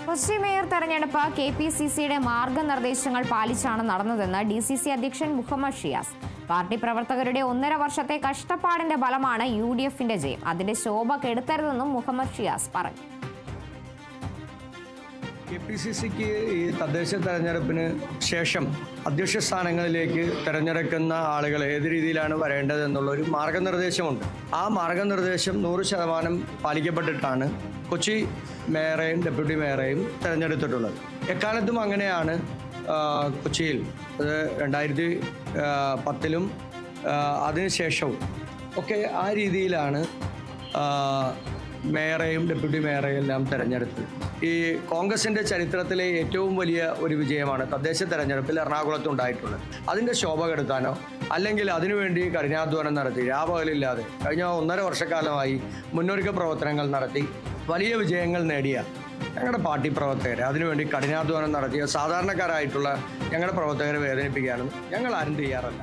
Kochi mayor തെരഞ്ഞെടുപ്പ് KPCCയുടെ മാർഗനിർദ്ദേശങ്ങൾ പാലിച്ചാണ് നടന്നതെന്ന് DCC അധ്യക്ഷൻ മുഹമ്മദ് ഷിയാസ്. പാർട്ടി പ്രവർത്തകരുടെ 1.5 വർഷത്തെ കഷ്ടപ്പാടിന്റെ ഫലമാണ് UDFന്റെ ജയം. അതിന്റെ ശോഭ കെടുത്തരുതെന്നും മുഹമ്മദ് ഷിയാസ് പറഞ്ഞു. KPCCക്ക് ഈ തദ്ദേശ തെരഞ്ഞെടുപ്പിന് ശേഷം അധ്യക്ഷ സ്ഥാനങ്ങളിലേക്ക് തിരഞ്ഞെടുക്കുന്ന ആളുകൾ ഏത് രീതിയിലാണ് വരേണ്ടതെന്നുള്ള ഒരു മാർഗനിർദ്ദേശമുണ്ട്. ആ മാർഗനിർദ്ദേശം 100% പാലിക്കപ്പെട്ടിട്ടാണ് കൊച്ചി മേയറേയും ഡെപ്യൂട്ടി മേയറേയും തിരഞ്ഞെടുത്തിട്ടുള്ളത്. എക്കാലത്തും അങ്ങനെയാണ്. കൊച്ചിയിൽ അത് 2010-ലും അതിനുശേഷവും ഒക്കെ ആ രീതിയിലാണ് മേയറേയും ഡെപ്യൂട്ടി മേയറേയും എല്ലാം തിരഞ്ഞെടുത്തത്. ഈ കോൺഗ്രസിൻ്റെ ചരിത്രത്തിലെ ഏറ്റവും വലിയ ഒരു വിജയമാണ് തദ്ദേശ തെരഞ്ഞെടുപ്പിൽ എറണാകുളത്ത് ഉണ്ടായിട്ടുള്ളത്. അതിൻ്റെ ശോഭ കെടുത്താനോ അല്ലെങ്കിൽ അതിനുവേണ്ടി കഠിനാധ്വാനം നടത്തി രാപകലില്ലാതെ കഴിഞ്ഞ 1.5 വർഷക്കാലമായി മുന്നൊരുക്ക പ്രവർത്തനങ്ങൾ നടത്തി വലിയ വിജയങ്ങൾ നേടിയ ഞങ്ങളുടെ പാർട്ടി പ്രവർത്തകരെ അതിനുവേണ്ടി കഠിനാധ്വാനം നടത്തിയ സാധാരണക്കാരായിട്ടുള്ള ഞങ്ങളുടെ പ്രവർത്തകരെ വേദനിപ്പിക്കാനും ഞങ്ങൾ ആരും തയ്യാറല്ല.